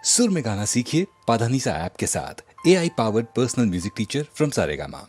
सुर में गाना सीखिए पाधानीसा ऐप के साथ। AI powered personal music teacher from Saregama.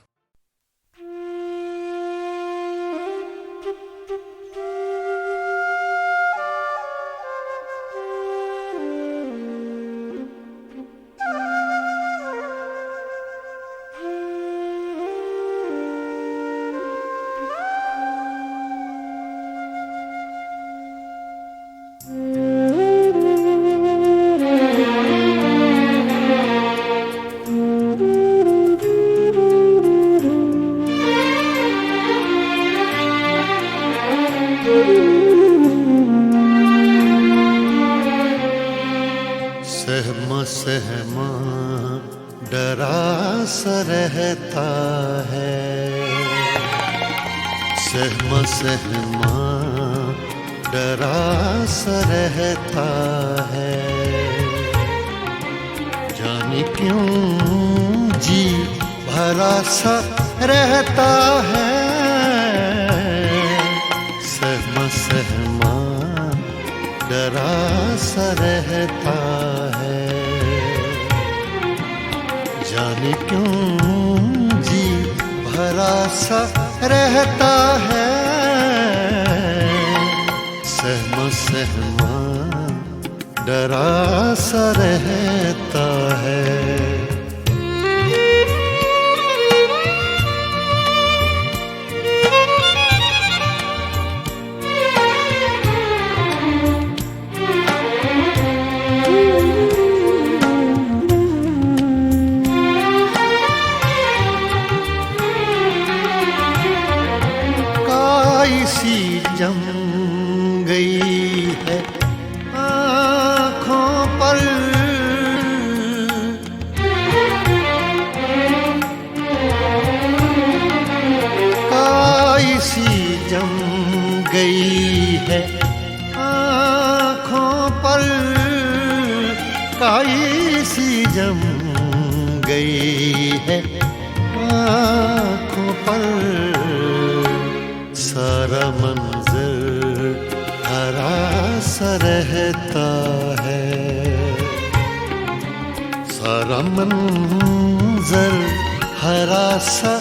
सहमा सहमा डरा सा रहता है, सहमा सहमा डरा सा रहता है। जाने क्यों जी भरा सा रहता है, सहमा सहमा डरा सा रहता है। जाने क्यों जी भरा सा रहता है, सहमा सहमा डरा सा रहता है। सी जम गई है आँखों पर, काई सी जम गई है आँखों पर, काई सी जम गई है आँखों पर। सारा मंजर हरा सा रहता है, सारा मंजर हरा सा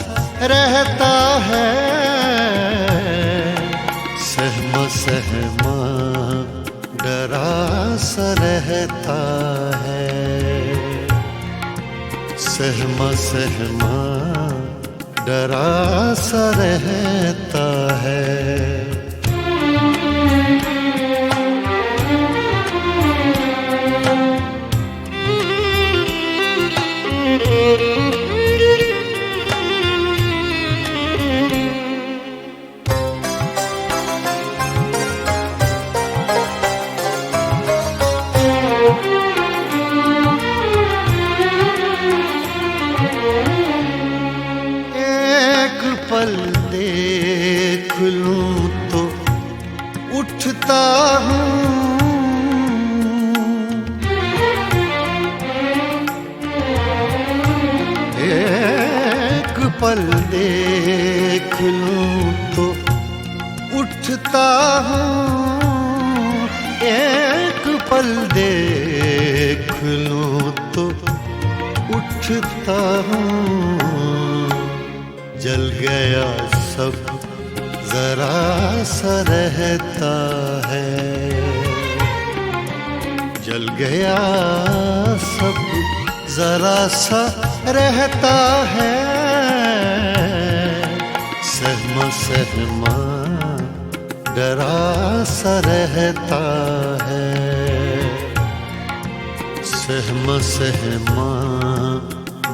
रहता है। सहमा सहमा डरा सा रहता है, सहमा सहमा डरा सा रहता है। पल देख लूं तो उठता हूँ, एक पल देख लूं तो उठता हूँ, एक पल देख लूं तो उठता हूँ। जल गया सब जरा सा रहता है, जल गया सब जरा सा रहता है। सहमा सहमा डरा सा रहता है, सहमा सहमा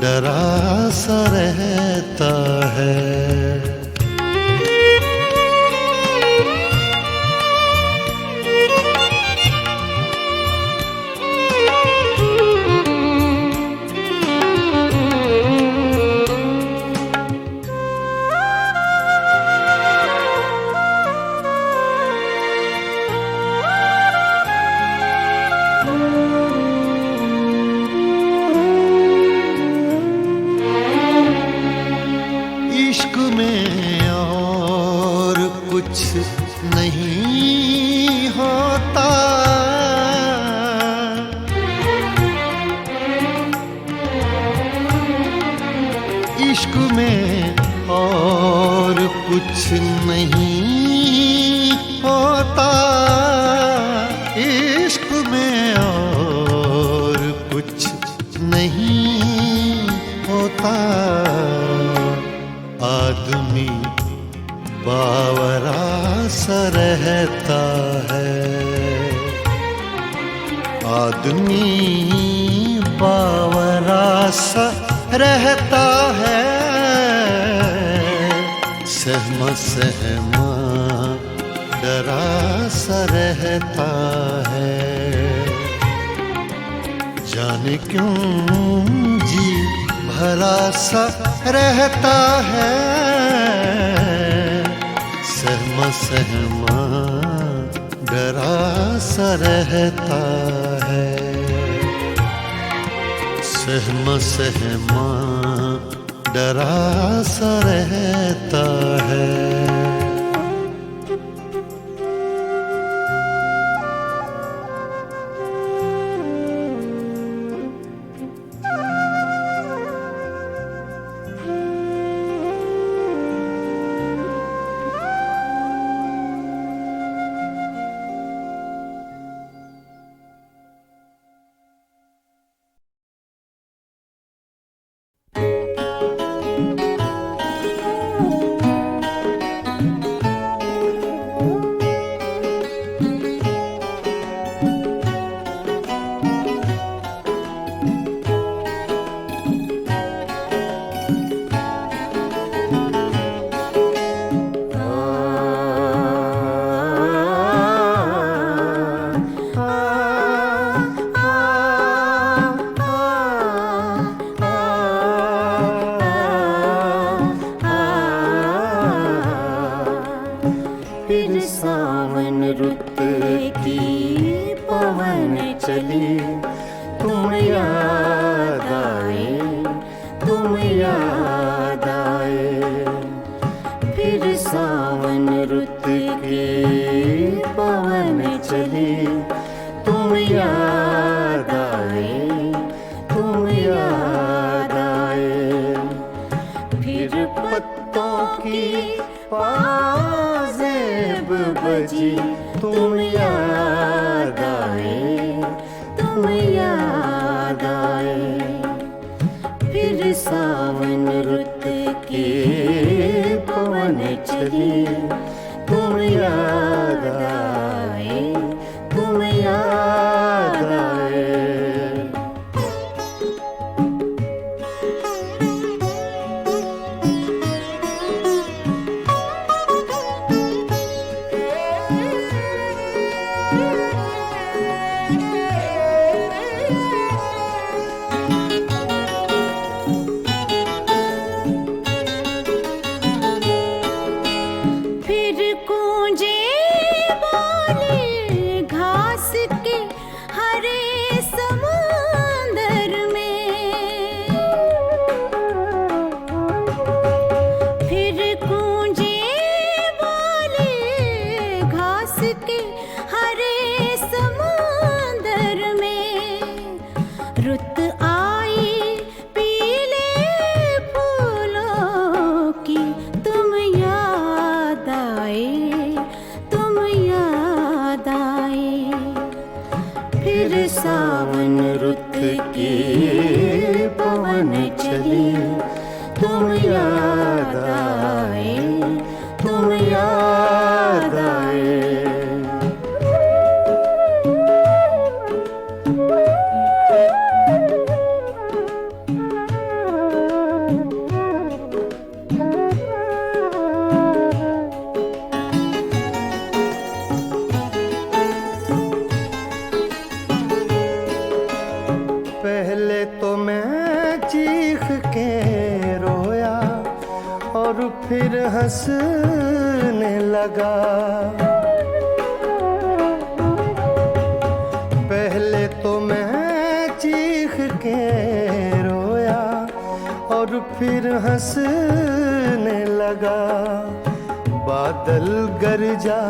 डरा सा रहता है। इश्क में कुछ नहीं होता इश्क में, और कुछ नहीं होता। आदमी बावरा सा रहता है, आदमी बावरा सा रहता है। सहमा सहमा डरा सा रहता है। जाने क्यों जी भरा सा रहता है। सहमा सहमा डरा सा रहता है। सहमा सहमा डरा सा रहता है। फिर सावन रुत की पवन चली, तुम याद आए, तुम याद आए। फिर सावन रुत की पवन चली, तुम याद आए, तुम याद आए। फिर पत्तों की पाजेब बजी, तुम याद आए, तुम याद आए। फिर सावन रुत के पवन चली, तुम याद आए, तुम याद आए। रुत आई पीले फूलों की, तुम याद आए, तुम याद आए। फिर सावन रुत के पवन चली, तुम याद आए, तुम याद आए। पहले तो मैं चीख के रोया और फिर हंसने लगा। पहले तो मैं चीख के रोया और फिर हंसने लगा। बादल गरजा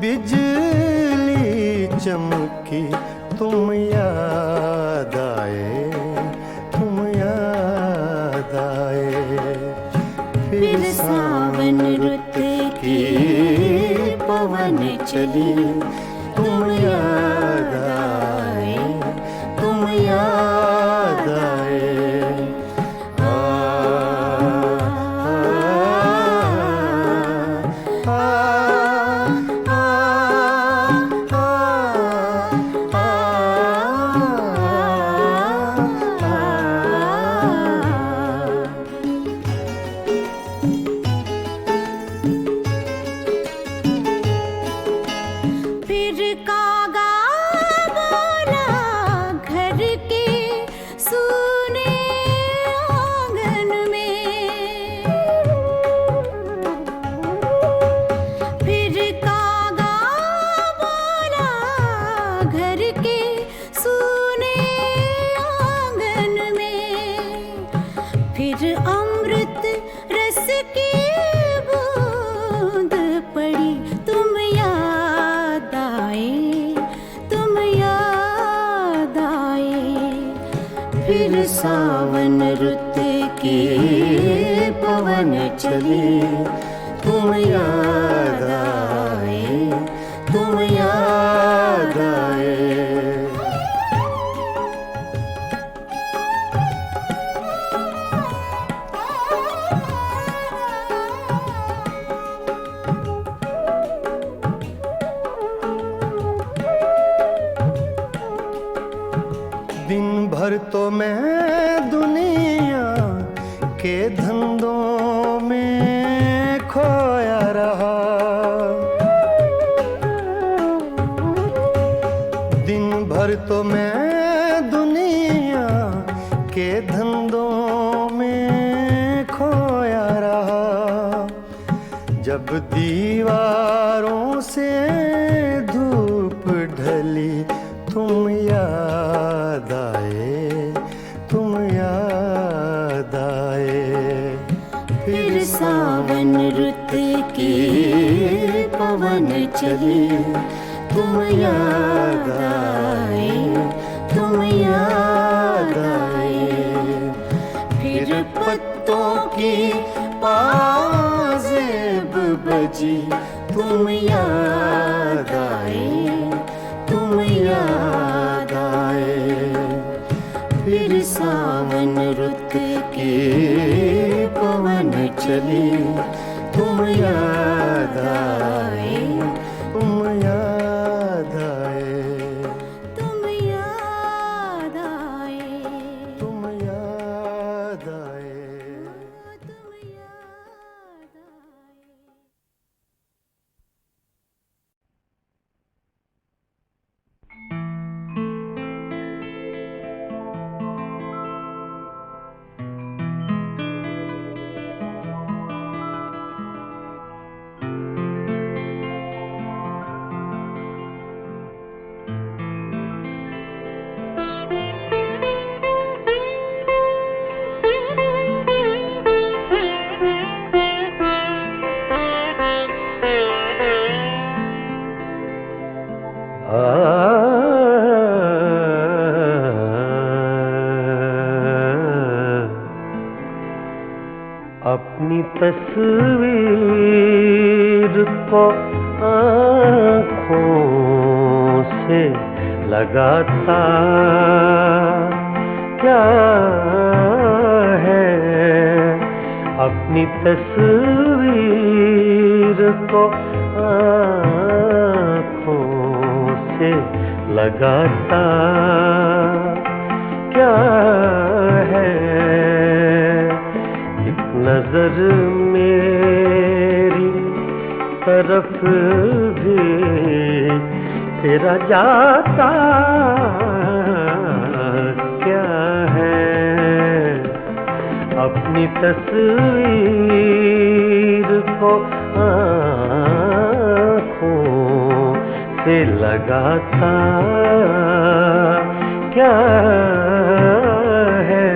बिजली चमकी, तुम याद आए, तुम याद आए। फिर सावन रुत के सूने आंगन में, फिर कागा बोला घर के सूने आंगन में, फिर अमृत रस की बूंद पड़ी, तुम याद आए, तुम याद आए। फिर सावन रुत के पवन चले, तुम याद आए, तुम याद आए। दिन भर तो मैं दुनिया के धंधों में खोया रहा, दिन भर तो मैं दुनिया के धंधों में खोया रहा। जब दीवारों से धूप ढली, तुम याद आए, तुम याद आए। फिर सावन रुत के पवन चले, तुम याद आए, तुम याद आए। फिर पत्तों की पाजेब बजी, तुम याद आए, तुम याद आए। फिर सावन रुत के पवन चले, तुम याद आए, तुम याद आए, तुम याद आए, तुम याद आए। तुम याद आए। अपनी तस्वीर को आँखों से लगाता क्या है, अपनी तस्वीर को आँखों से लगाता क्या है। एक नजर मेरी तरफ भी तेरा जाता क्या है, अपनी तस्वीर को आँखों से लगाता क्या है।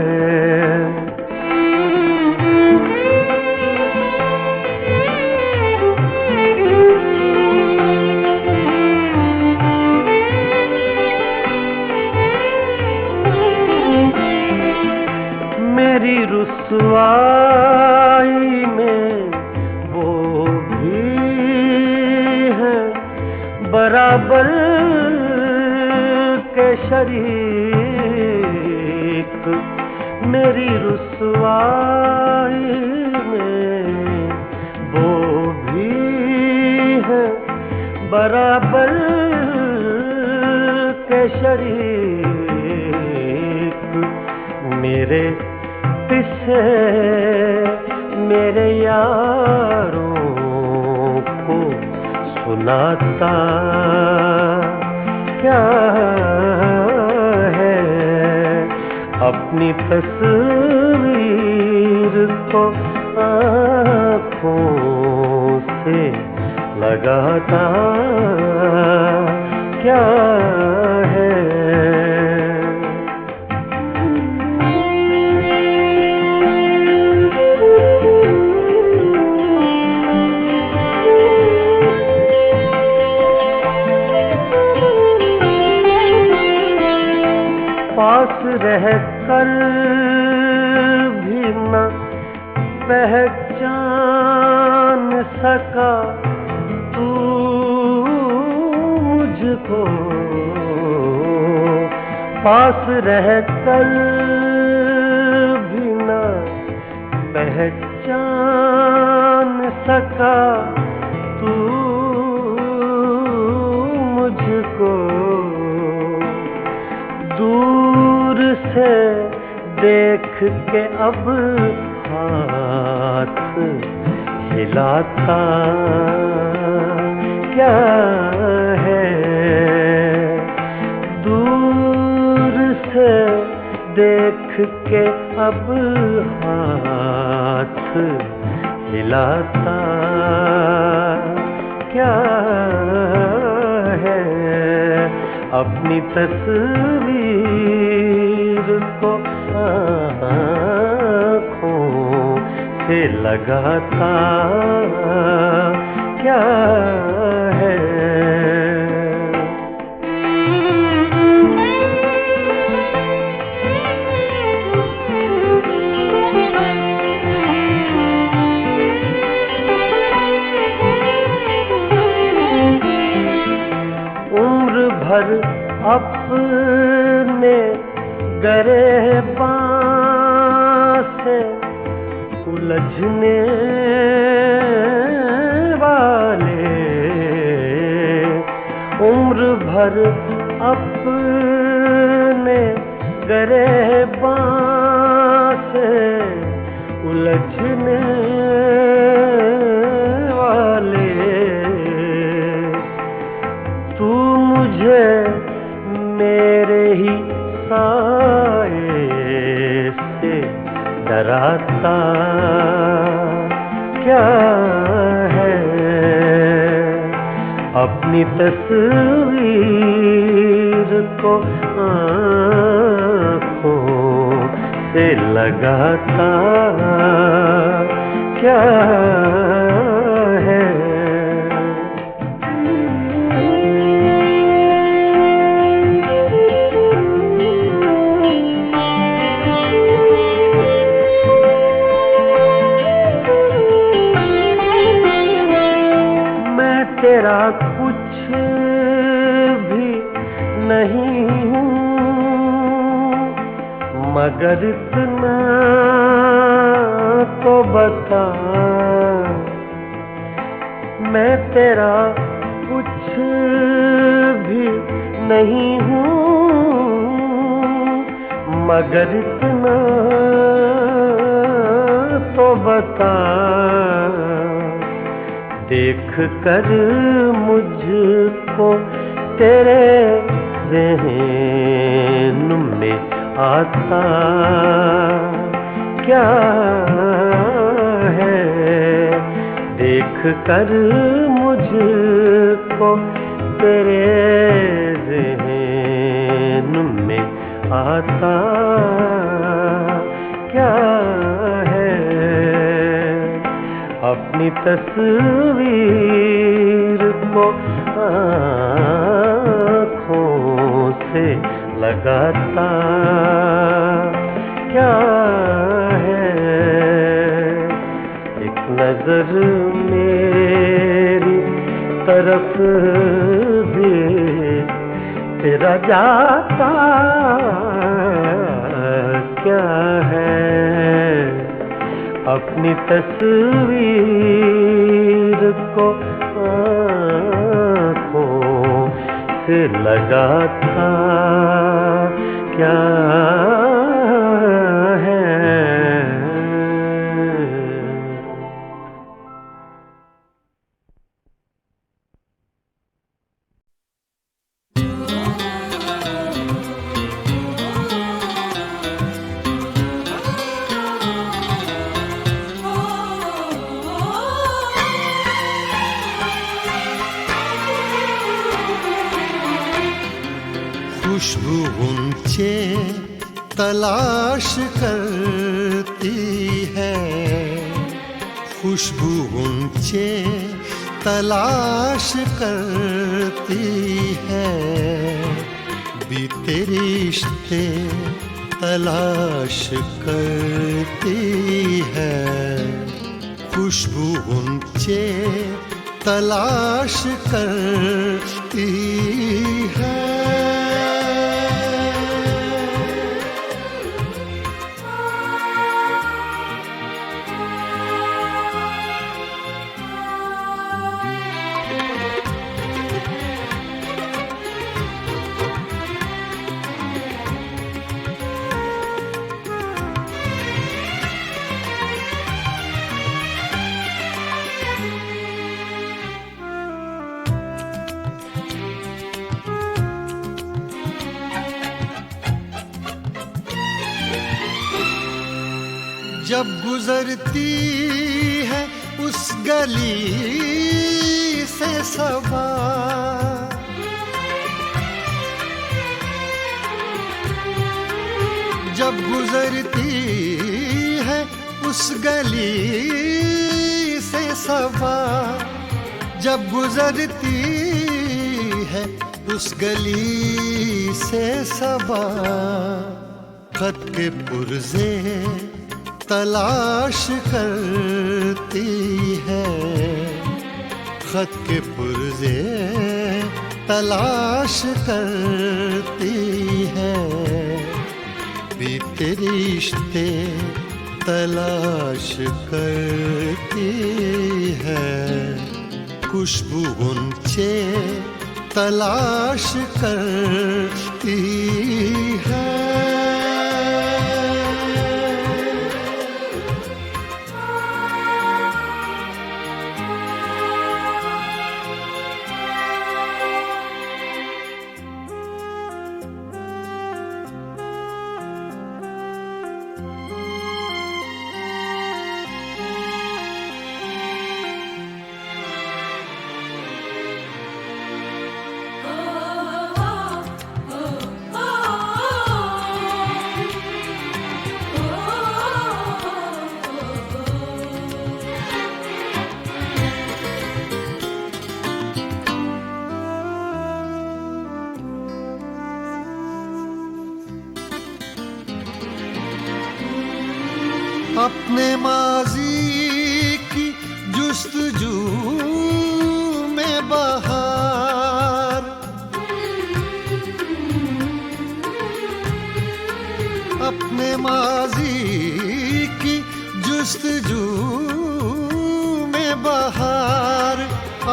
मेरी रुसवाई में वो भी है बराबर के शरीक, मेरी रुसवाई में वो भी है बराबर के शरीक। मेरे पीछे मेरे यारों को सुनाता क्या है, अपनी तस्वीर को आँखों से लगाता क्या है। पास रह कर भी न पहचान सका तू मुझको, पास रह कर भी न पहचान सका तू मुझको, दूर से देख के अब हाथ हिलाता क्या है। दूर से देख के अब हाथ हिलाता क्या है। अपनी तस्वीर को आँखों से लगाता क्या है। उम्र भर अपने गिरेबान से उलझने वाले, उम्र भर अपने गिरेबान से उलझने वाले, तू मुझे मेरे ही साए से डराता क्या है। अपनी तस्वीर को आँखों से लगाता क्या है। तेरा कुछ भी नहीं हूँ मगर इतना तो बता, मैं तेरा कुछ भी नहीं हूँ मगर इतना तो बता। देख कर मुझको तेरे ज़हन में आता क्या है। देख कर मुझको तेरे ज़हन में आता क्या है। अपनी तस्वीर को आँखों से लगाता क्या है। एक नजर मेरी तरफ भी तेरा जाता क्या है। अपनी तस्वीर को आँखों से लगाता क्या है। तलाश करती है, खुशबू ऊंचे तलाश करती है, बीते रिश्ते तलाश करती है, खुशबू ऊंचे तलाश करती है। जब गुजरती है उस गली से सबा, जब गुजरती है उस गली से सबा, जब गुजरती है उस गली से सबा, खत के पुर्जे तलाश करती है, खत के पुर्जे तलाश करती है, बीते रिश्ते तलाश करती है, खुशबू ऊंचे तलाश करती है। अपने माजी की जुस्तजू में बहार, अपने माजी की जुस्तजू में बहार,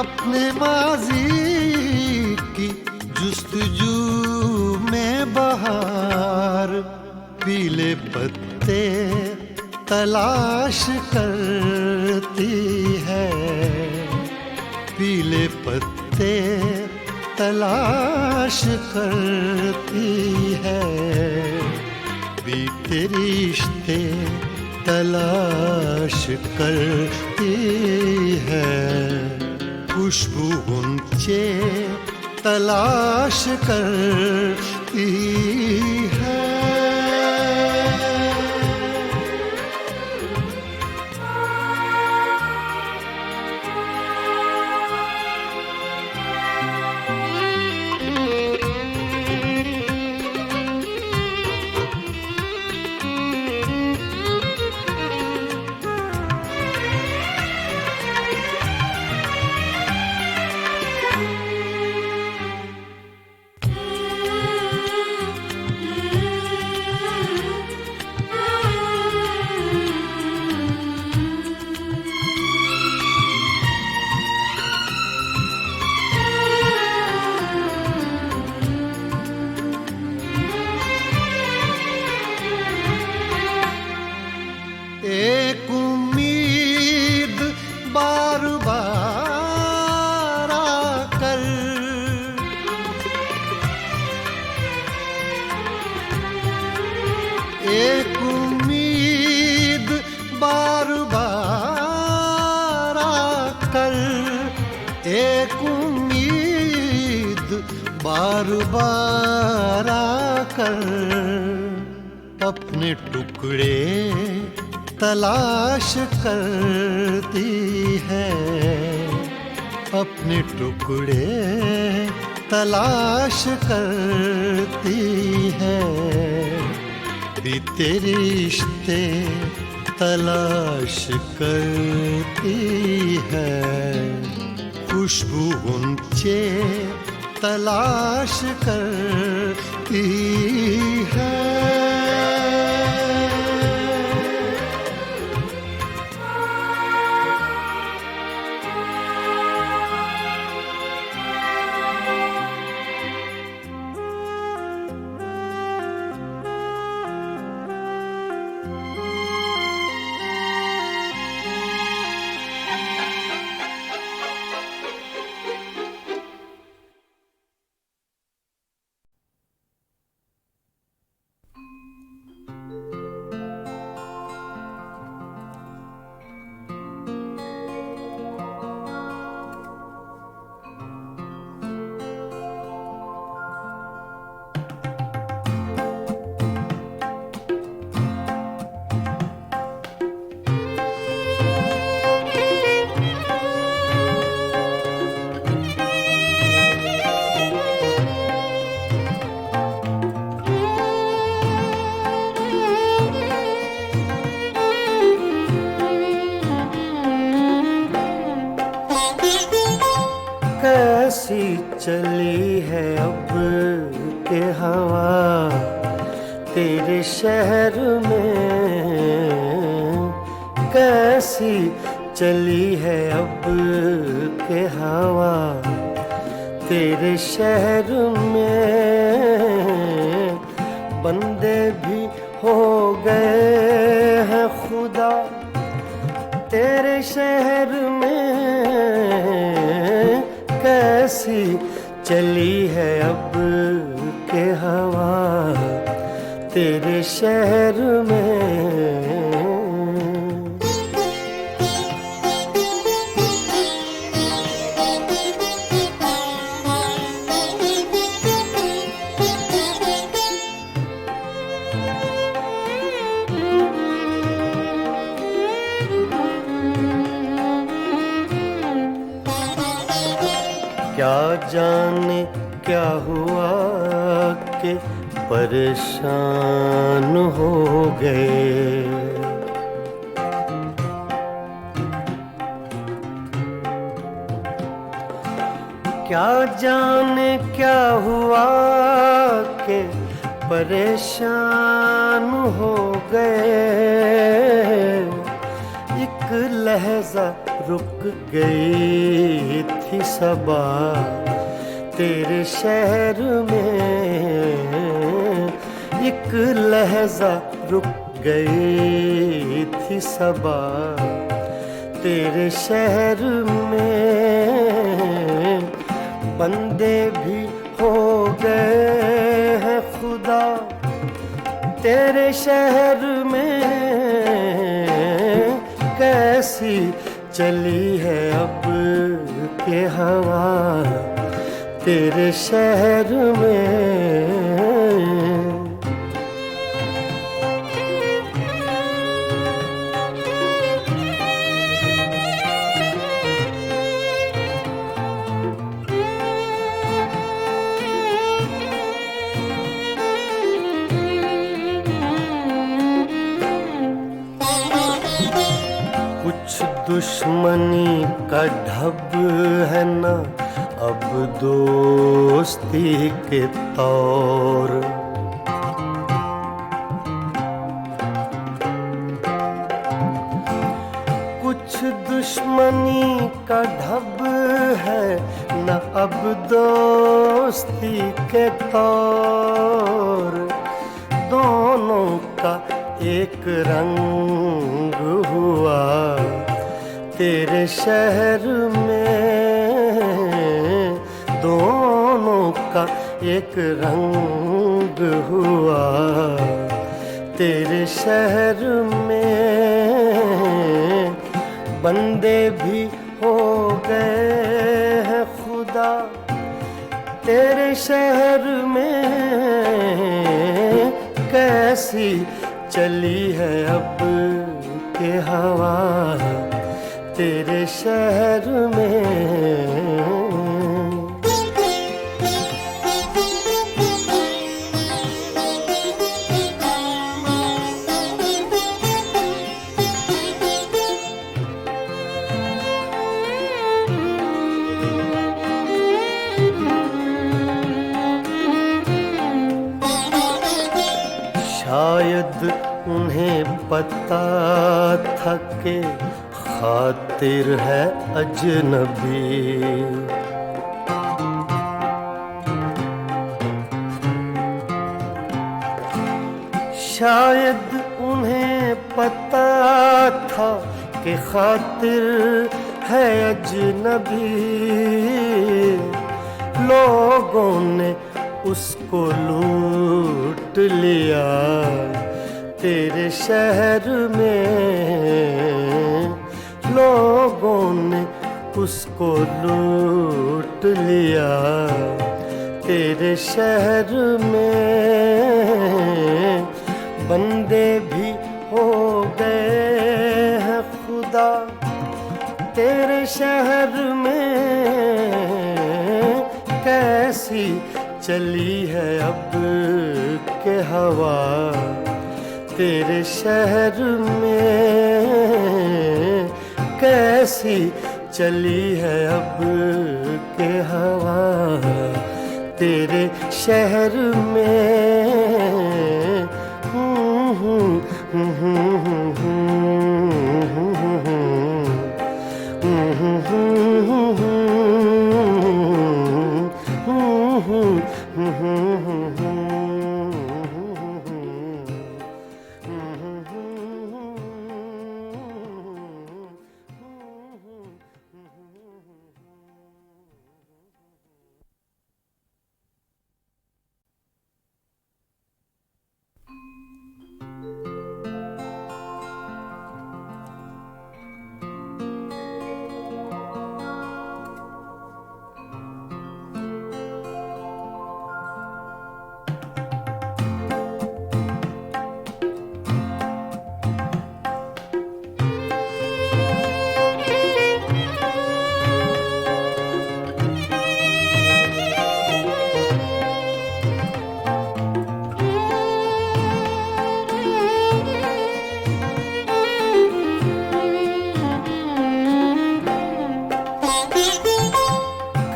अपने माजी की जुस्तजू में बहार, पीले पत्ते तलाश करती है, पीले पत्ते तलाश करती है, बीते रिश्ते तलाश करती है, खुशबू ऊंचे तलाश करती है। एक उम्मीद बार बार आकर, एक उम्मीद बार बार आकर, एक उम्मीद बार बार आकर, अपने टुकड़े तलाश करती है, अपने टुकड़े तलाश करती है, बीते रिश्ते तलाश करती है, खुशबू ऊंचे तलाश करती है। कैसी चली है अब के हवा तेरे शहर में, कैसी चली है अब के हवा तेरे शहर में, बंदे भी हो गए हैं खुदा तेरे शहर में, कैसी चली है अब के हवा तेरे शहर में। क्या जाने क्या हुआ कि परेशान हो गए, क्या जाने क्या हुआ कि परेशान हो गए, एक लहजा रुक गई थी सबा तेरे शहर में, एक लहजा रुक गई थी सबा तेरे शहर में, बंदे भी हो गए हैं खुदा तेरे शहर में, कैसी चली है अब के हवा तेरे शहर में। कुछ दुश्मनी का ढब है ना अब दोस्ती के तौर, कुछ दुश्मनी का ढब है न अब दोस्ती के तौर, दोनों का एक रंग हुआ तेरे शहर में, दोनों का एक रंग हुआ तेरे शहर में, बंदे भी हो गए हैं खुदा तेरे शहर में, कैसी चली है अब के हवा तेरे शहर में। शायद उन्हें पता था कि खातिर है अजनबी, शायद उन्हें पता था कि खातिर है अजनबी। लोगों ने उसको लूट लिया तेरे शहर में, लोगों ने उसको लूट लिया तेरे शहर में। बंदे भी हो गए हैं खुदा तेरे शहर में। कैसी चली है अब के हवा तेरे शहर में, कैसी चली है अब के हवा तेरे शहर में।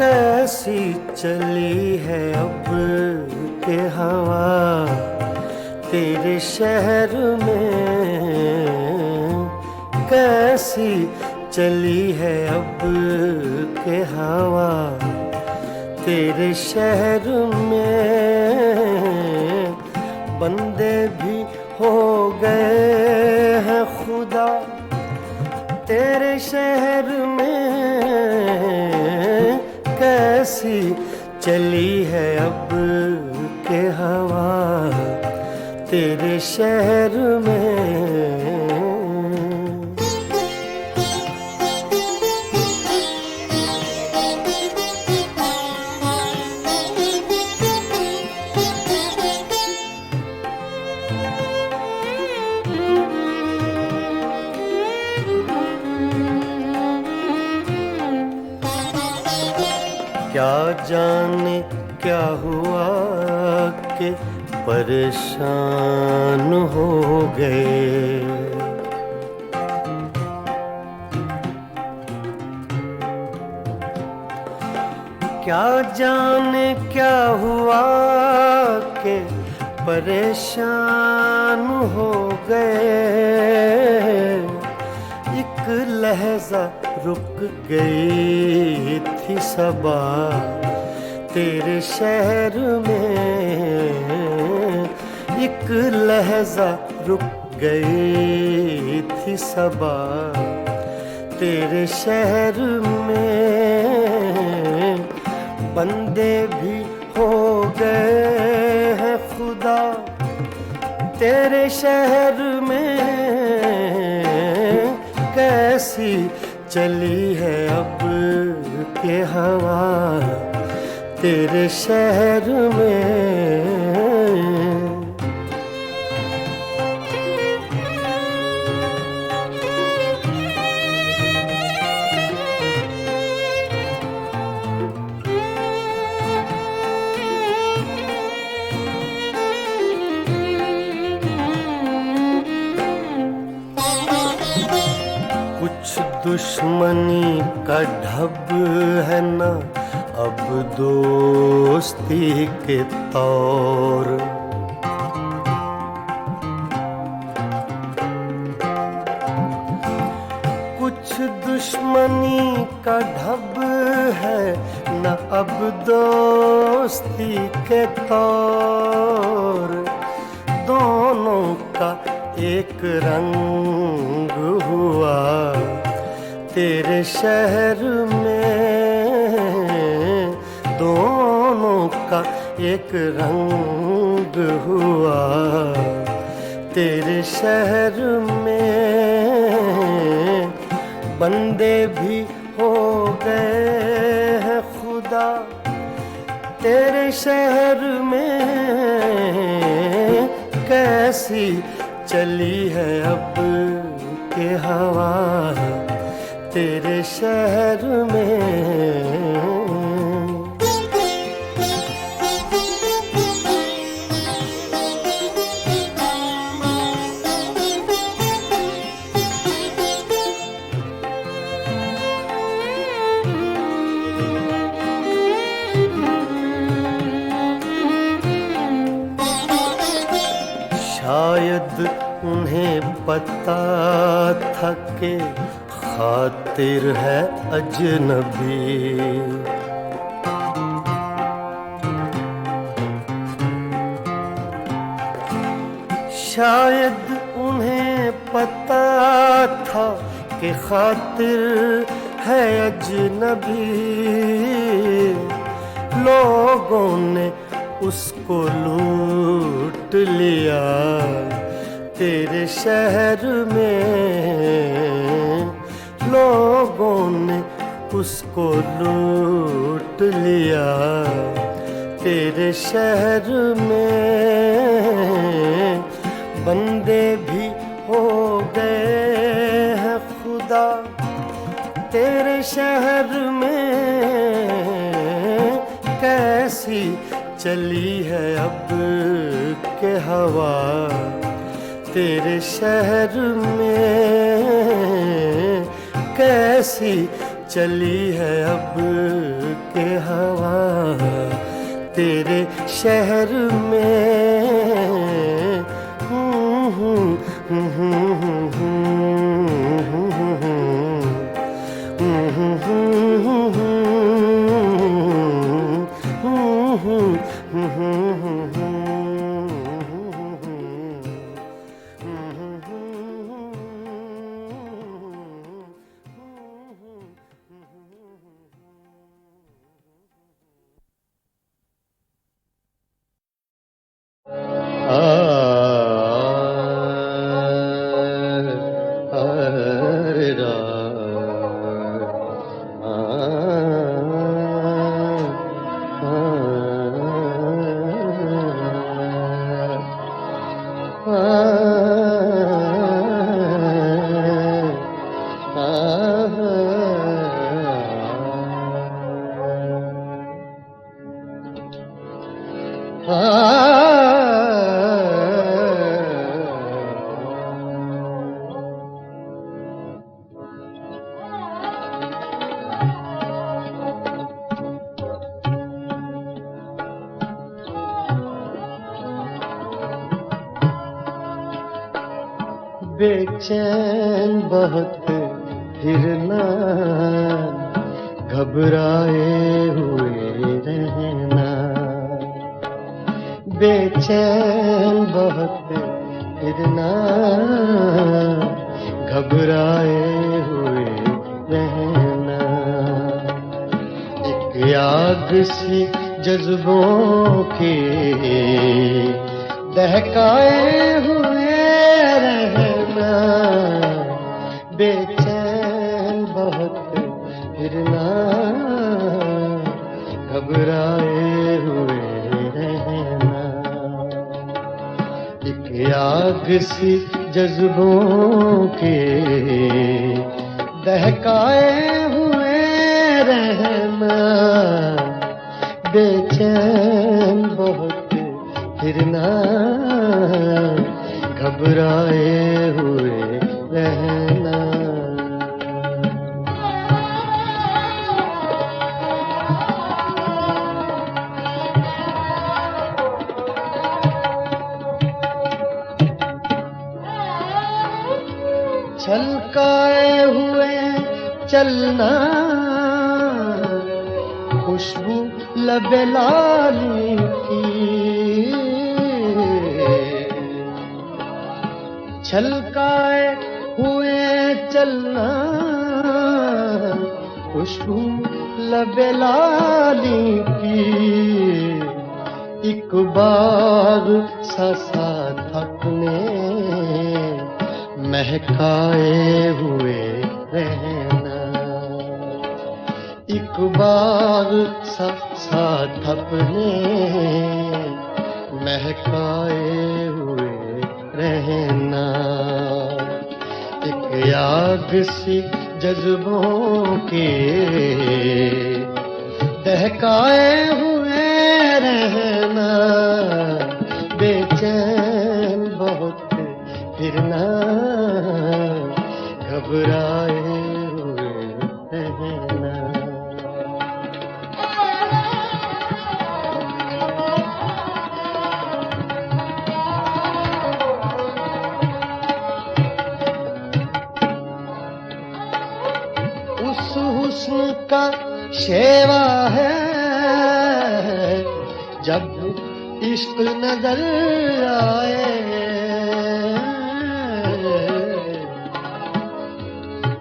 कैसी चली है अब के हवा तेरे शहर में, कैसी चली है अब के हवा तेरे शहर में। बंदे भी हो गए हैं खुदा तेरे शहर में। कैसी चली है अब के हवा तेरे शहर में। क्या जाने क्या हुआ कि परेशान हो गए। क्या जाने क्या हुआ कि परेशान हो गए। एक लहजा रुक गई थी सबा तेरे शहर में। एक लहजा रुक गई थी सबा तेरे शहर में। बंदे भी हो गए हैं खुदा तेरे शहर में। कैसी चली है अब के हवा तेरे शहर में। दुश्मनी का ढब है ना अब दोस्ती के तौर। कुछ दुश्मनी का ढब है न अब दोस्ती के तौर। दोनों का एक रंग हुआ तेरे शहर में। दोनों का एक रंग हुआ तेरे शहर में। बंदे भी हो गए हैं खुदा तेरे शहर में। कैसी चली है अब के हवा तेरे शहर में। शायद उन्हें पता था कि खातिर है अजनबी। शायद उन्हें पता था कि खातिर है अजनबी। लोगों ने उसको लूट लिया तेरे शहर में। लोगों ने उसको लूट लिया तेरे शहर में। बंदे भी हो गए हैं खुदा तेरे शहर में। कैसी चली है अब के हवा तेरे शहर में। कैसी चली है अब के हवा तेरे शहर में। बेचैन बहुत फिरना घबराए हुए रहना। बेचैन बहुत फिरना घबराए हुए रहना। एक आग सी जज्बों के दहकाए हुए रहना। बेचैन बहुत फिरना घबराए हुए रहना। एक आग सी जज्बों के दहकाए हुए रहना। बेचैन बहुत फिरना घबराए हुए रहना। छलकाए हुए चलना, खुशबू लबे लाली की। छलकाए हुए चलना, खुशबू लबे लाली की। एक बार सा थपने महकाए हुए रहना। एक बार सा थपने महकाए हुए रहना। एक आग सी जज्बों के दहकाए हुए रहना। बेचैन बहुत फिरना, घबराए हुए रहना। उस हुस्न का शेवा है जब इश्क नजर आए।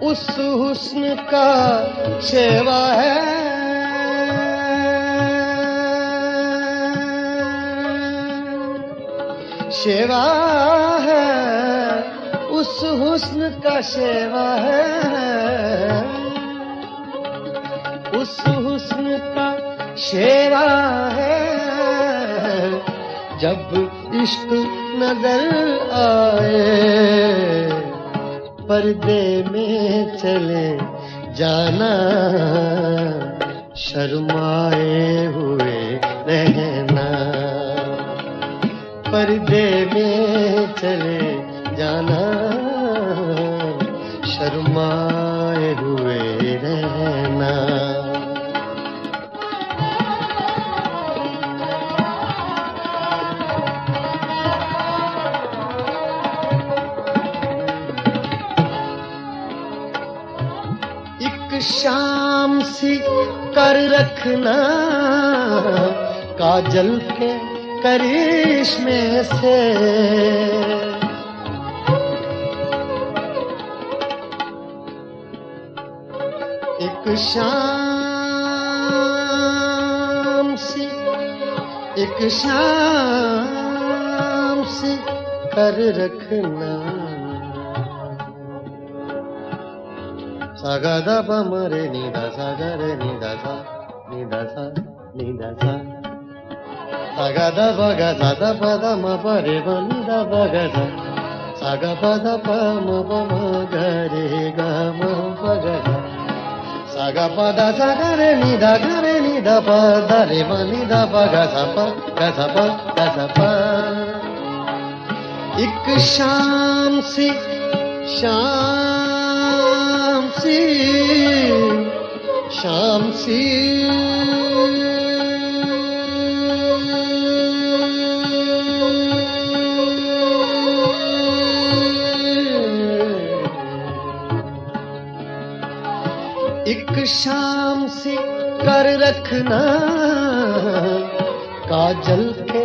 उस हुस्न का शेवा है शेवा है। उस हुस्न का शेवा है। उस हुस्न का शेवा है जब इश्क नजर आए। पर्दे में चले जाना, शर्माए हुए रहना। पर्दे में चले जाना, शर्माए हुए रहना। शाम सी कर रखना, काजल के करिश्मे से। एक शाम सी कर रखना। सागा दा पा मरे नी दा सा गा रे नी दा सा नी दा सा नी दा सा। सागा दा पा गा सा दा पा दा म प रे ब नी दा पा गा सा। सागा पा दा पा म प म ग रे ग म प ग सा। सागा पा दा सा गा रे नी दा पा दा रे ब नी दा पा गा सा पा गा सा पा गा सा पा। एक शाम सी एक शाम सी कर रखना, काजल के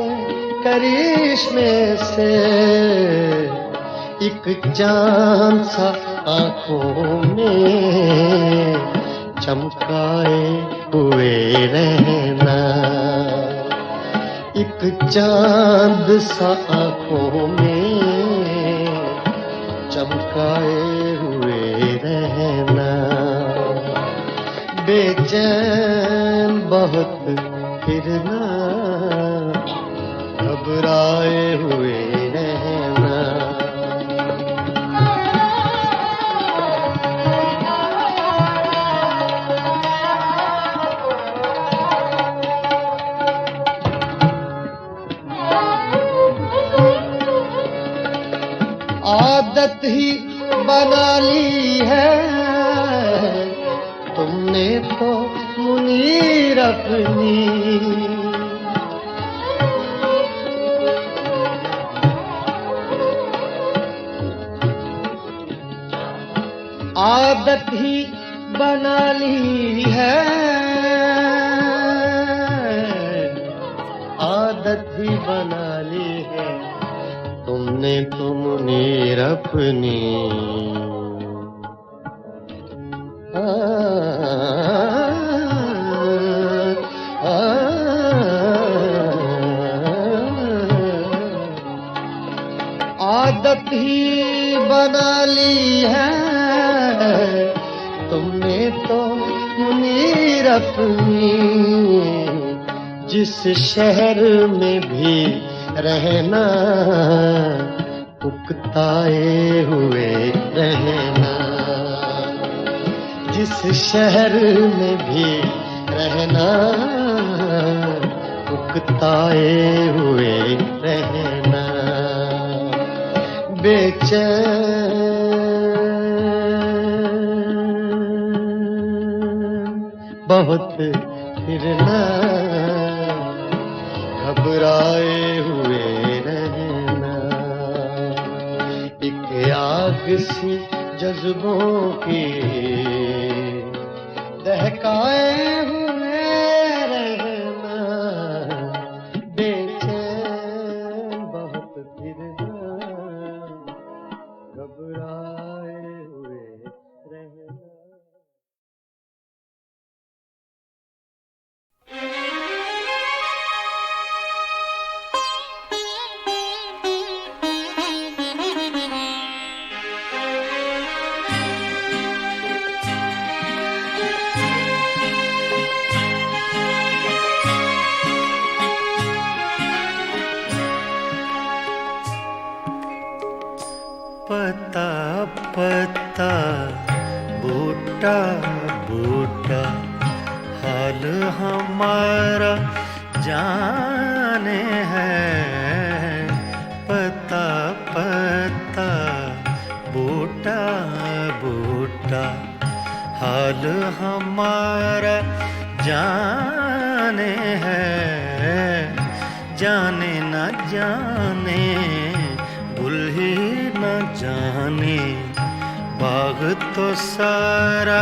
करिश्मे से। एक चांद सा आंखों में चमकाए हुए रहना। एक चांद सा आंखों में चमकाए हुए रहना। बेचैन बहुत फिरना, घबराए हुए रहना। आदत ही बना ली है तुमने तो मुनीर अपनी। आदत ही बना ली है, आदत ही बना ली है तुमने तो मुनीर अपनी। आदत ही बना ली है तुमने तो मुनीर अपनी। जिस शहर में भी रहना उकताए हुए रहना, जिस शहर में भी रहना उकताए हुए रहना। बेचैन बहुत फिरना, घबराए हुए रहना। एक आग सी जज्बों की दहकाए हुए रहना। बेचैन बहुत फिरना, घबराए हुए रहना। पता पता बूटा बूटा हाल हमारा जाने है। पता पता बूटा बूटा हाल हमारा जाने है। जाने न जाने गुल ही न जाने बाग तो सारा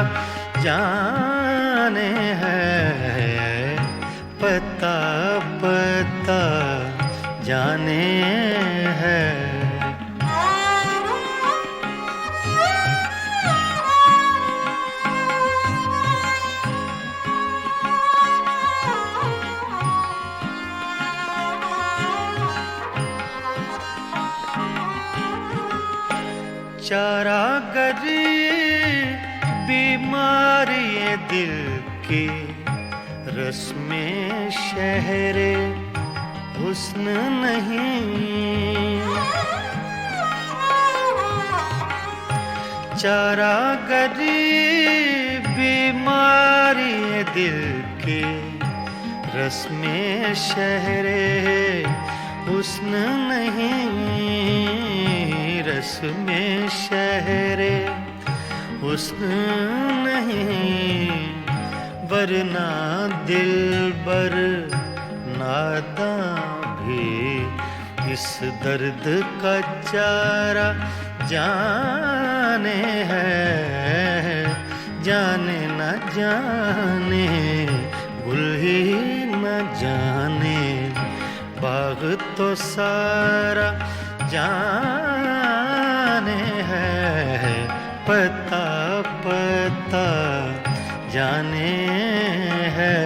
जाने है। पता पता जाने है। चारा गरी बीमारी दिल की रस्में शहरे हुस्न नहीं। चारा गरी बीमारी दिल की रस्में शहरे हुस्न नहीं। रस्में शहरे हुस्न नहीं, वरना दिलबर नादां भी इस दर्द का चारा जाने है। जाने न जाने गुल ही न जाने बाग तो सारा जाने है। पता पता जाने है।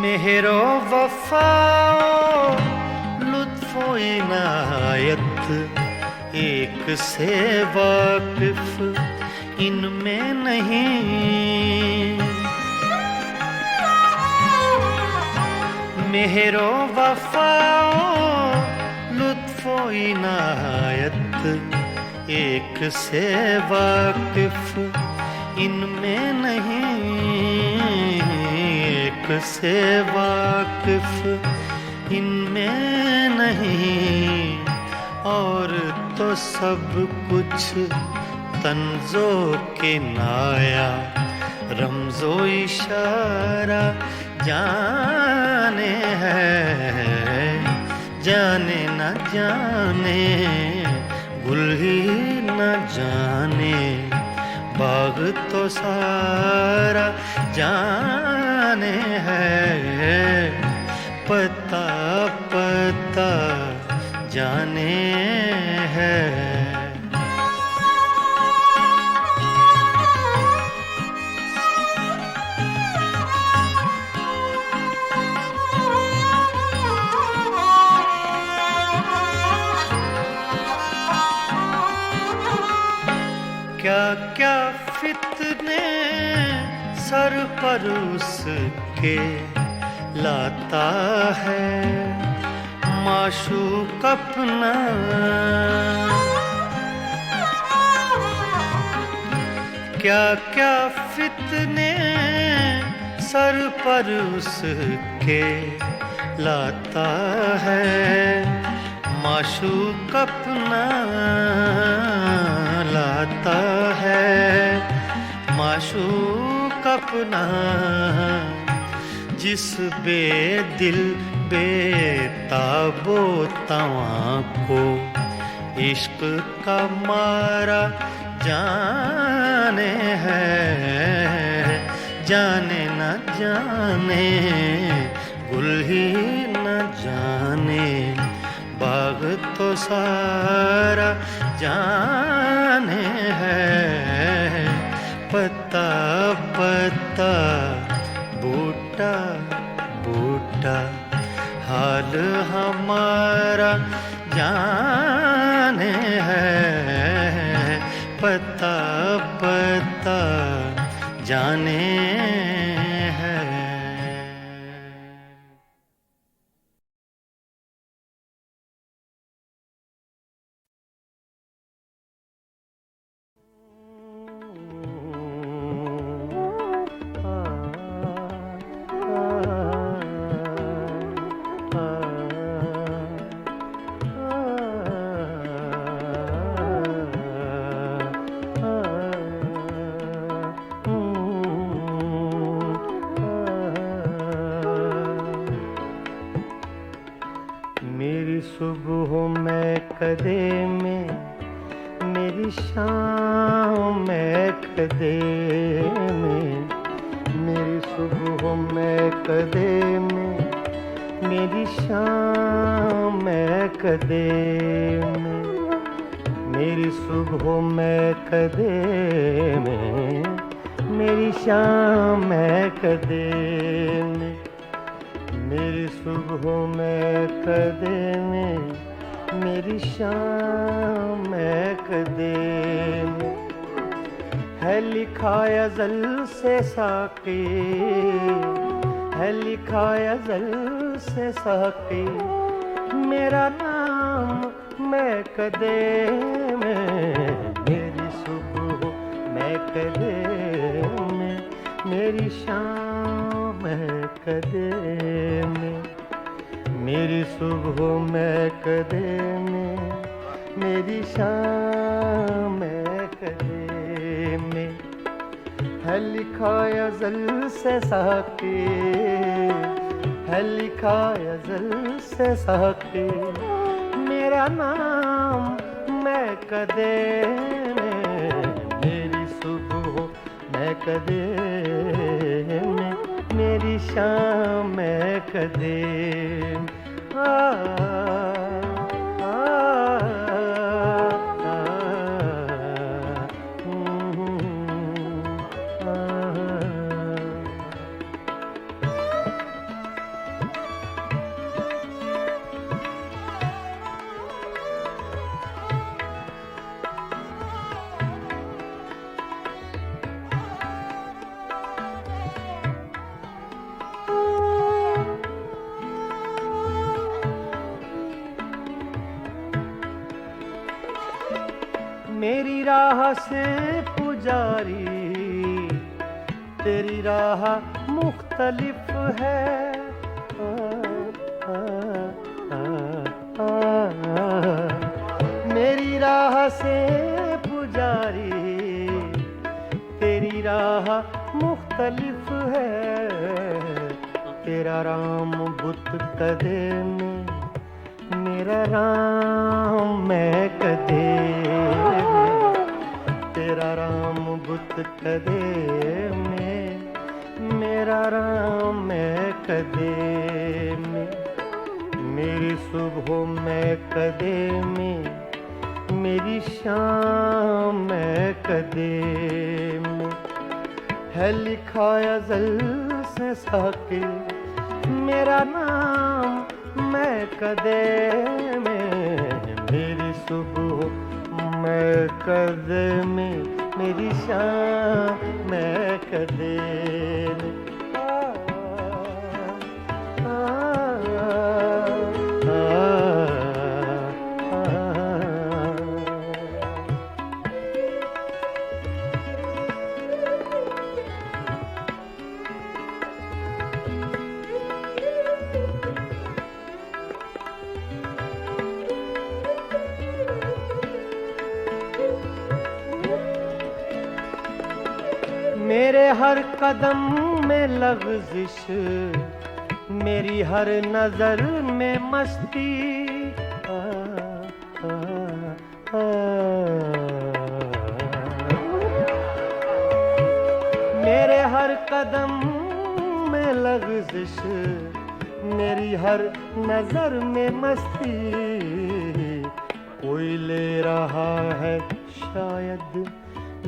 मेहरो वफाओ लुत्फो इनायत एक से वाकिफ इनमें नहीं। मेहरो वफाओ लुत्फो इनायत एक से वाकिफ इनमें नहीं। एक से वाकिफ इनमें नहीं, और तो सब कुछ तंजो के नाया, रमजो इशारा जाने है, जाने न जाने गुल ही न जाने, बाग तो सारा जाने है, पता पता जाने है। क्या क्या फितने सर पर उसके लाता है माशूक अपना, क्या क्या फितने सर पर उसके लाता है माशूक अपना, लाता है माशूक अपना, जिस बेदिल बेताबो तवां को इश्क का मारा जाने है, जाने न जाने गुल ही न जाने, बाग तो सारा जाने है, पता पता बूटा बूटा हाल हमारा जाने है, पता पता जाने है। मेरी सुबह में कदे में, मेरी शाम में कदे में, मेरी सुबह में कदे में, मेरी शाम में कदे में, मेरी सुबह में कदे में, मेरी शाम में कदे में, मेरी सुबह में कदे में, मेरी शाम में कदे में, है लिखा अज़ल से साक़ी, है लिखा अज़ल से साक़ी, मेरा नाम मैं कदे में, मेरी सुबह मैं कदे में, मेरी शाम मैं कदे में, मेरी सुबह मैं कदे में, मेरी शाम मैं कदे में, है लिखा अज़ल से साक़ी, है लिखा अज़ल से साक़ी, मेरा नाम मैं कदे में, मेरी सुबह मैं कदे में, मेरी शाम मैं कदे में। मेरी राह से पुजारी, तेरी राह मुख्तलिफ है, से पुजारी, तेरी राह मुख्तलिफ है। तेरा राम बुत कदे में, मेरा राम मैं कदे में। तेरा राम बुत कदे में, मेरा राम मैं कदे में। मेरी सुबह मैं कदे में, मेरी शाम मैं कदे में। है लिखा अज़ल से साके मेरा नाम मैं कदे में। मेरी सुबह मैं कदे में, मेरी शाम मैं कदे में। मेरे हर कदम में लग़ज़िश, मेरी हर नजर में मस्ती। मेरे हर कदम में लग़ज़िश, मेरी हर नजर में मस्ती। कोई ले रहा है शायद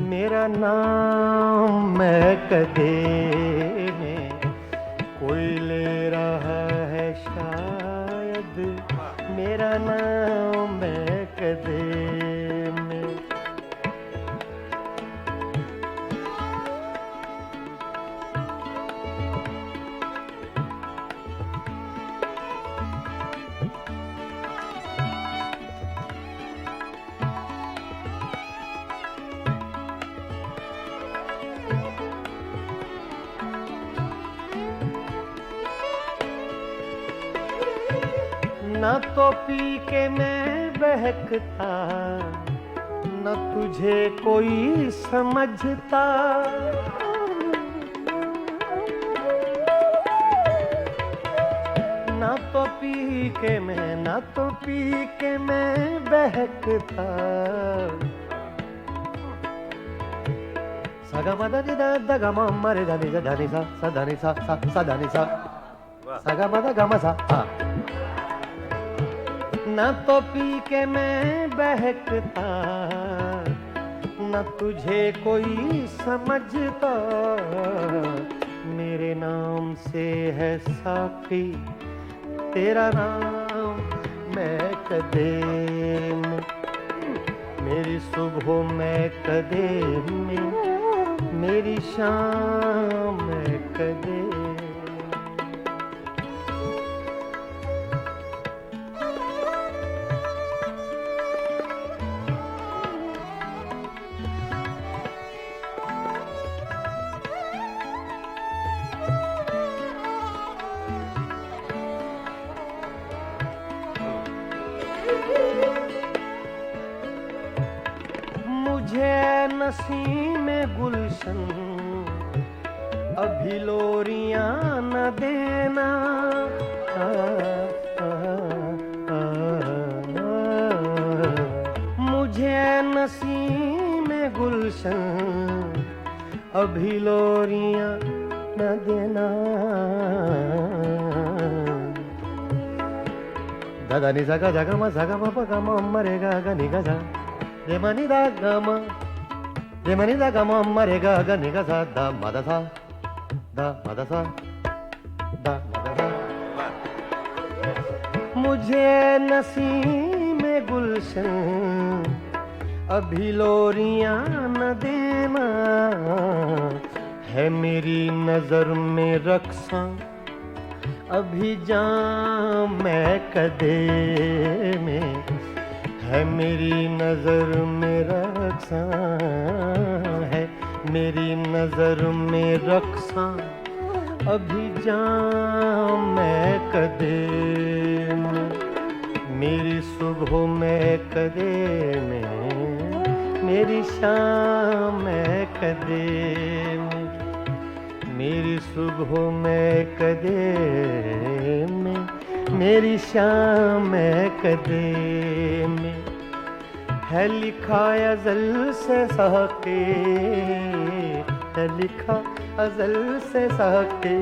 मेरा नाम मैं कदे में। कोई ले रहा है शायद मेरा नाम मैं कदे में। न तो पी के मैं बहकता, न तुझे कोई समझता। न तो पी के मैं, न तो पी के मैं बहकता। सगा मदा नि दा दा गा मा मा रे धा नि सा सा धा नि सा सा धा नि सा सगा मदा गा मा सा। न तो पी के मैं बहकता, न तुझे कोई समझता। मेरे नाम से है साकी तेरा नाम मैं कदे में। मेरी सुबह मैं कदे में, मेरी शाम मैं कदे। मुझे नसीम गुलशन अभी लोरियां न देना। मुझे नसीम गुलशन अभी लोरियां न देना। दादा नि सा गा मा सा गा मा पा गा मा मा रे गा गा नि गा सा रे मा नि दा गा मा रे मा नि दा गा मा मा रे गा गा नि गा सा दा मा दा सा दा मा दा सा दा मा दा सा। मुझे नसीम गुलशन अभी लोरियां न देना। है मेरी नजर में रक्सा अभी जाम मैं कदे में। है मेरी नजर में रक्सा, है मेरी नजर में रक्सा अभी जाम मैं कदे में। मेरी सुबह मैं कदे में, मेरी शाम है कदे में, मेरी सुबह में कदे में, मेरी शाम है कदे में, है लिखा अज़ल से साके, है लिखा अज़ल से साके,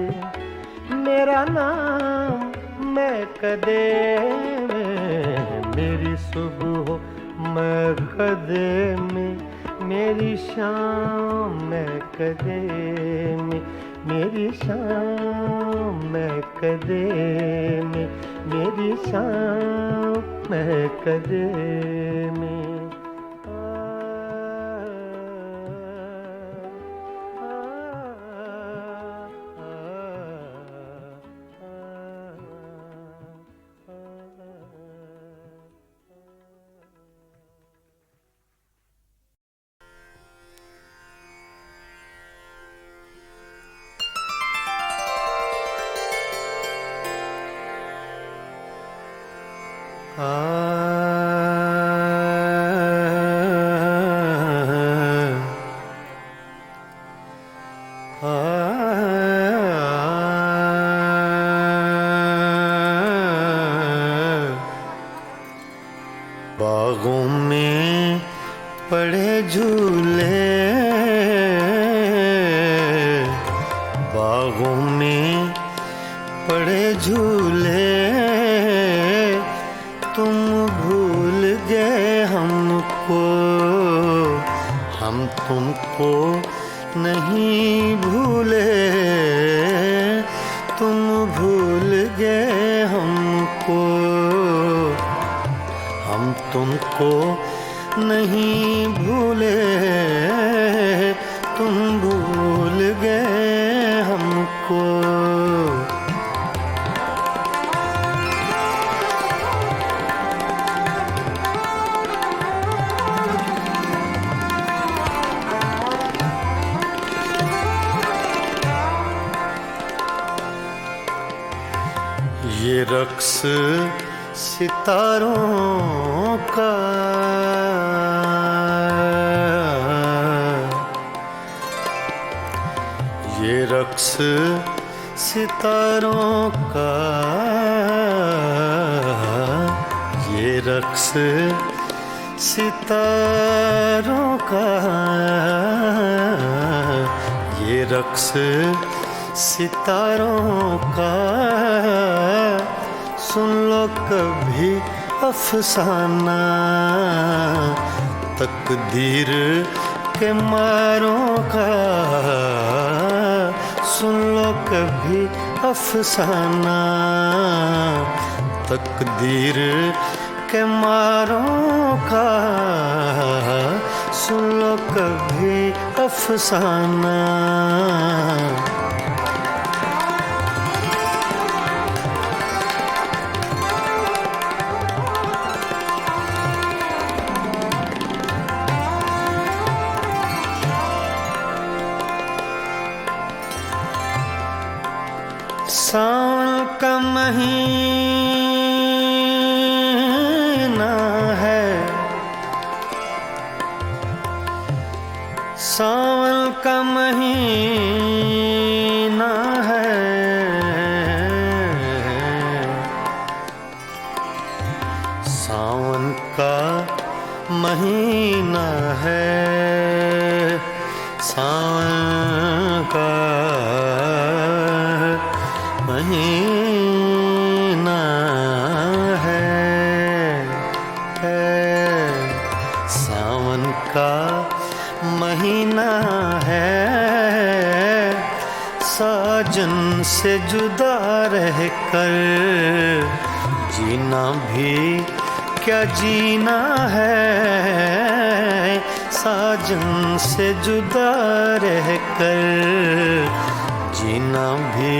मेरा नाम मैं कदे में, मेरी सुबह मैं कदे में, मेरी शाम मैं कदे में, मेरी शाम मैं कदे में, मेरी शाम मैं कदे में। बागों में पड़े झूले, बागों में पड़े झूले, तुम भूल गए हमको, हम तुमको नहीं भूले, तुम भूल गए हमको, हम तुमको नहीं भूले, तुम भूल गए हमको। ये रक्स सितारों का, ये रक्स सितारों का, ये रक्स सितारों का, ये रक्स सितारों का, सुन लो कभी अफसाना, तकदीर के मारों का, सुन लो कभी अफसाना, तकदीर के मारों का, सुन लो कभी अफसाना। सावन का महीना है, सावन का महीना है, सावन का महीना है, सावन का महीना है, सावन का महीना है, साजन से जुदा रहकर जीना भी क्या जीना है, साजन से जुदा रहकर जीना भी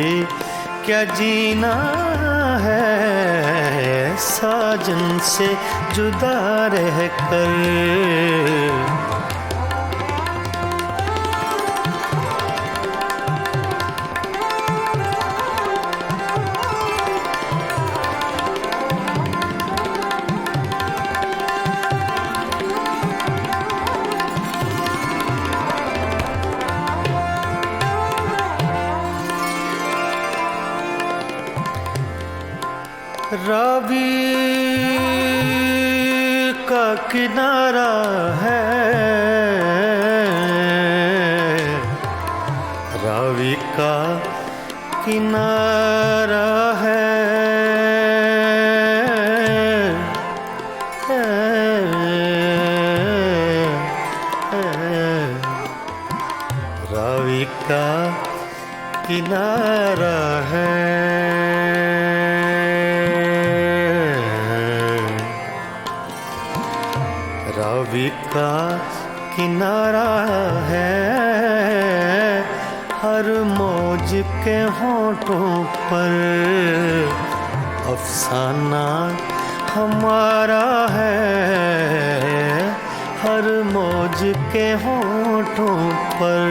क्या जीना है, साजन से जुदा रहकर। रावी का किनारा है, रावी का किनारा है, रावी का किनारा है, रावी का किनारा है, हर मौज के होठों पर अफसाना हमारा है, हर मौज के होठों पर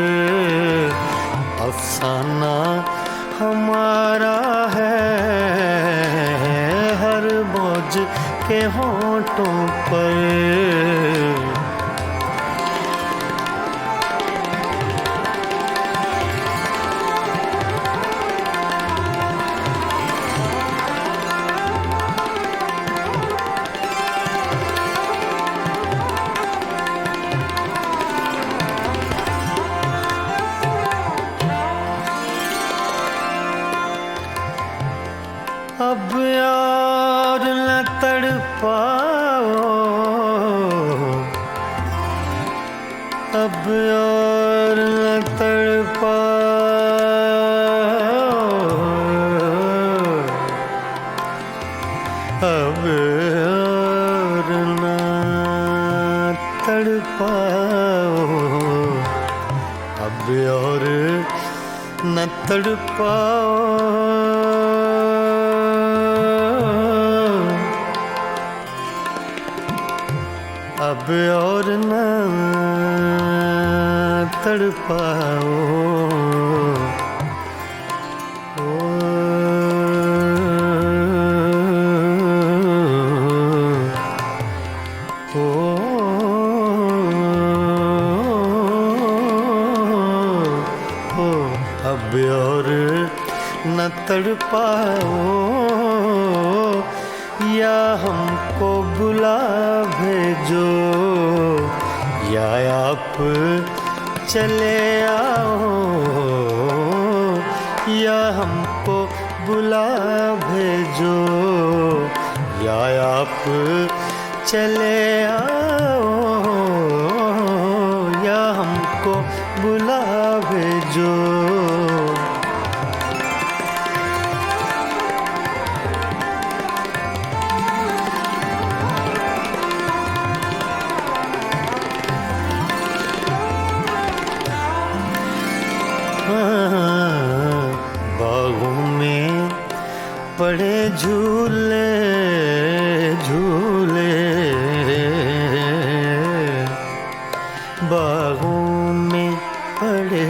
अफसाना हमारा है, हर मौज के होठों पर। अब यार न तड़पाओ, अब यार न तड़पाओ, अब यार न तड़पाओ, अब और न तड़पाओ, अब और न तड़पाओ, अब और न तड़पाओ, या हमको बुला भेजो, या आप चले आओ, या हमको बुला भेजो, या आप चले आओ, या हमको बुला भेजो। बागों में पड़े झूले झूले, बागों में पड़े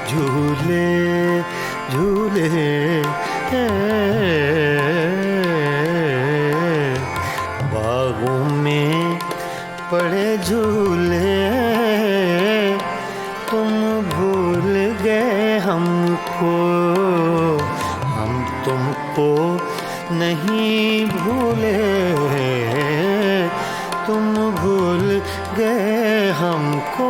झूले झूले, बागों में पड़े झूले, तुम भूल गए हमको, हम तुमको नहीं भूले, तुम भूल गए हमको,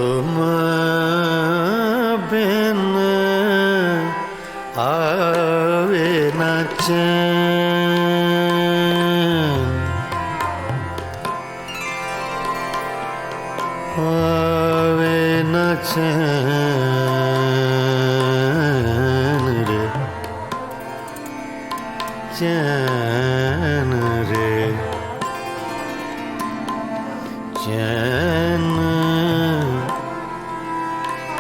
तुम बिन आवे न चैन, आवे न चैन रे, चैन रे, चैन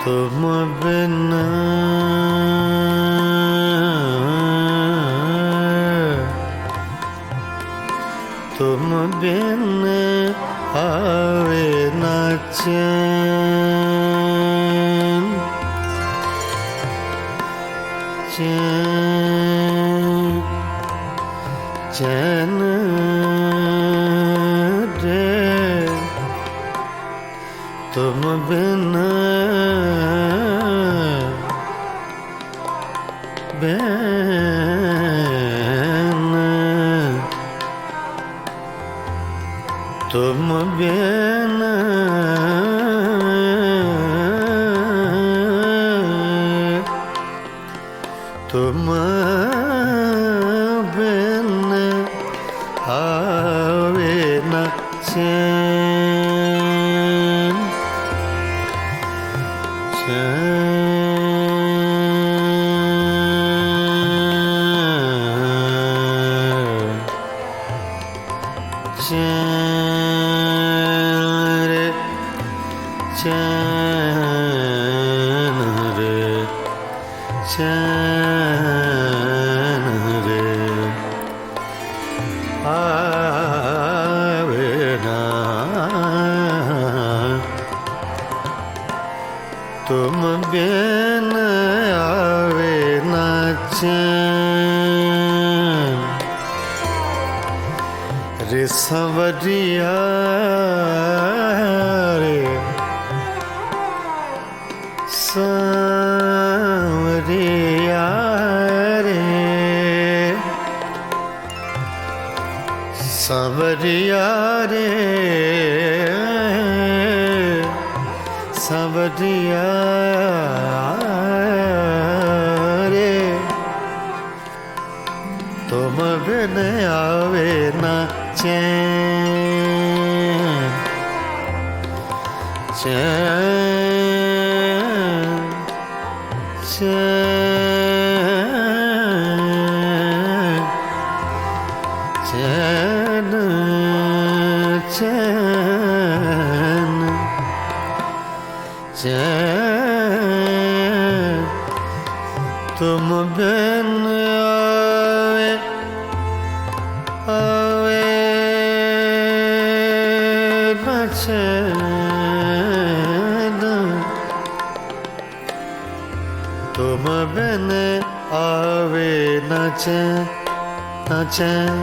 तुम बिन तुम बिन आवे न चैन, चैन चैन रे, तुम बिन तुम बिन तुम बिन आवे न चैन, चैन रे, चैन रे, चैन रे, आवे ना तुम बिन आवे न चैन रे, संवरिया रे, सांवरिया रे, सांवरिया रे, सांवरिया रे, तुम बिन आवे न चैन, चैन चैन चैन चैन चैन तुम बिन आवे आवे न चैन, तुम बिन आवे न चैन, न चैन,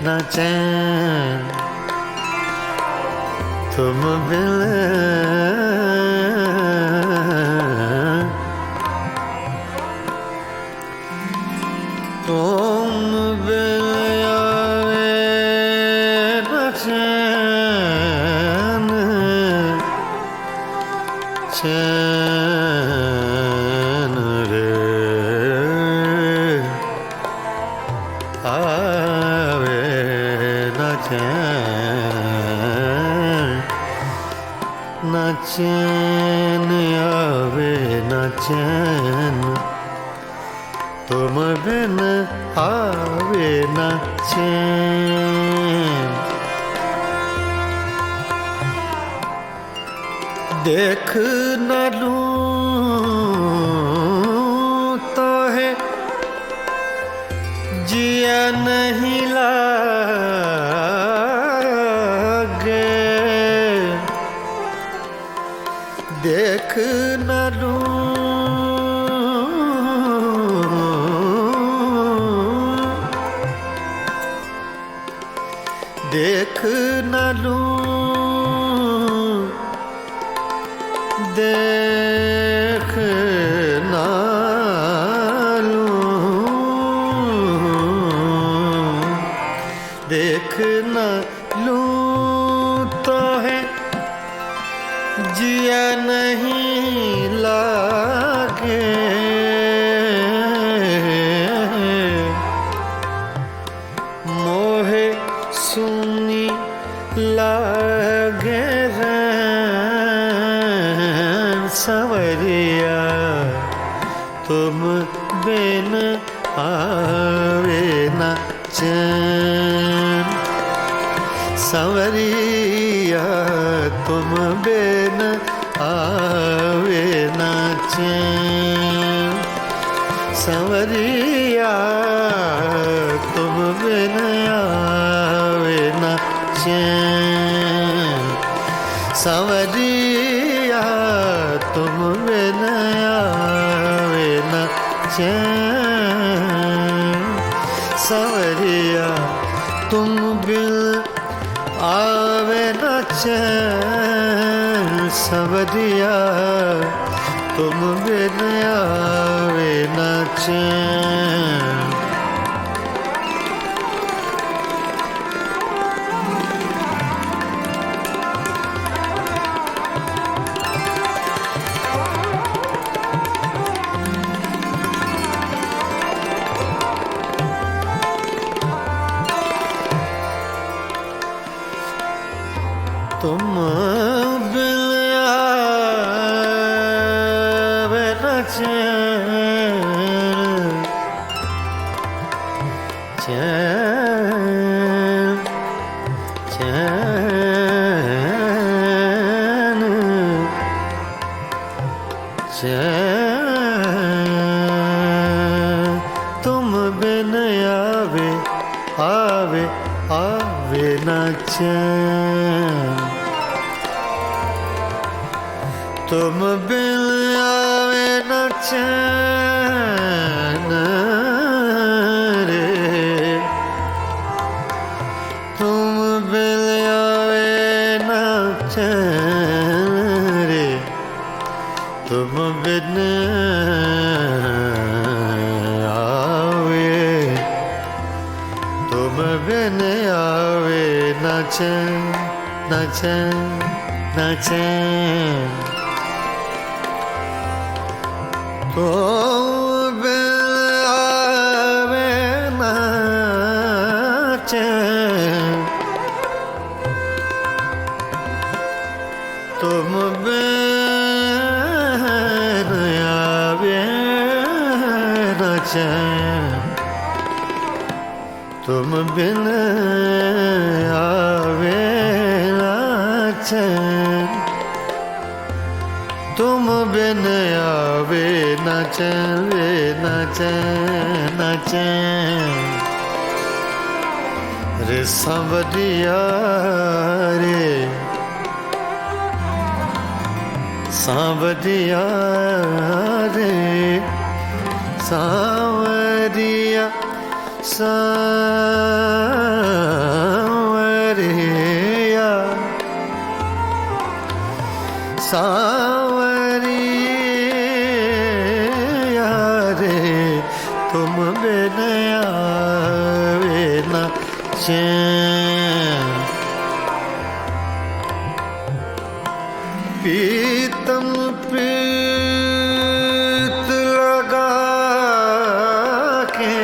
न चैन, तुम बिन तुम बिन आवे न चैन, चैन रे, आवे न चैन, न चैन आवे न चैन, तुम बिन आवे न चैन, देख न लूं तो है जिया नहीं लागे, देख न लूं देख न लूं, देख न लूं, देख न लूं तो है जिया नहीं लागे, मोहे सुनी लागे सवरिया, तुम बिन आवे न चैन। सवरिया तुम बिन आवे न चैन। सवरिया तुम बिन आवे न चैन। सवरिया तुम बिन आवे न चैन। सवरिया तुम बिन आवे न चैन। सवरिया तुम बिन आवे न चैन। तुम बिन आवे न चैन। चैन चैन चैन। तुम बिन आवे आवे आवे न चैन। तुम बिन आवे न चैन रे। तुम बिन आवे न चैन रे। तुम बिन आवे, तुम बिन आवे न चैन न चैन न चैन। तुम बिन आवे न चैन। तुम बिन आवे न चैन। तुम बिन आवे न चैन। तुम बिन आवे न चैन वे न चैन न चैन रे। सांवरिया रे सांवरिया रे। सांवरिया सांवरिया सांवरिया रे। तुम बिन आवे न चैन। पीतम प्रीत लगा के,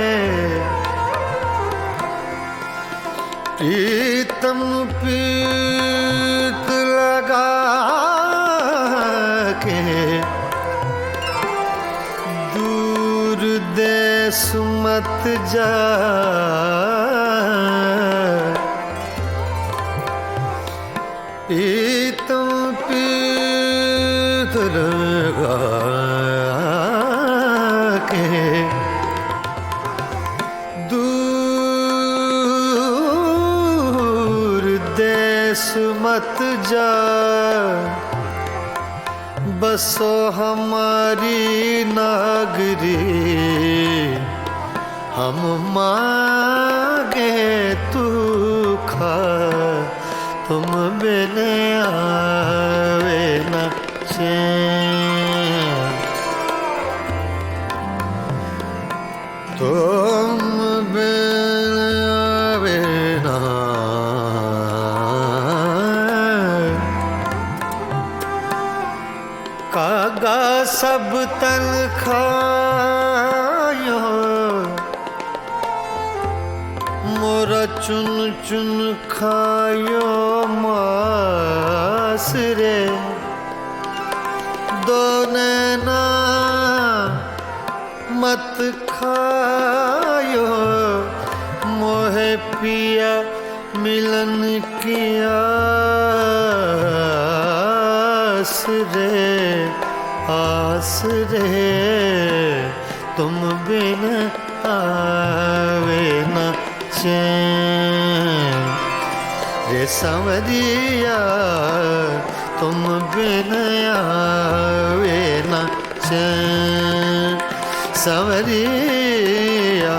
प्रीतम प्रीत लगा के, दूर देश मत जा। प्रीतम प्रीत लगा के, दूर देश मत जा। बसो हमारी नागरी, हम मांगे तू खा। तुम बिन आवे न चैन। तुम बिन आवे न सब तन खायो मोरा चुन चुन खायो मास रे दो नैना मत खायो मोहे पिया मिलन की आस रे आस रे तुम बिन आवे न चैन रे सांवरिया तुम बिन आवे न चैन सांवरिया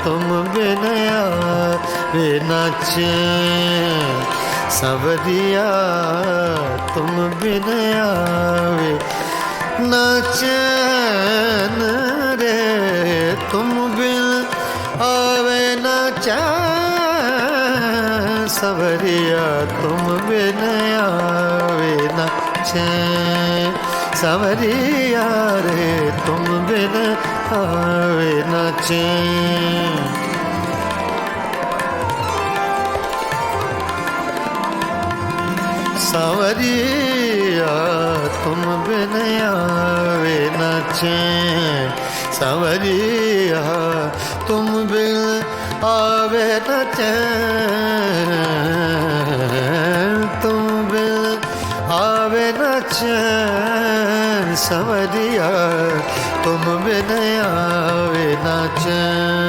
तुम बिन आवे न चैन सांवरिया तुम बिन आवे न चैन रे तुम बिन आवे न चैन सांवरिया तुम बिन आवे न चैन सांवरिया रे तुम बिन आवे न चैन सांवरिया तुम बिन आवे न चैन सांवरिया तुम बिन आवे न चैन तुम बिन आवे न चैन सांवरिया तुम बिन आवे न चैन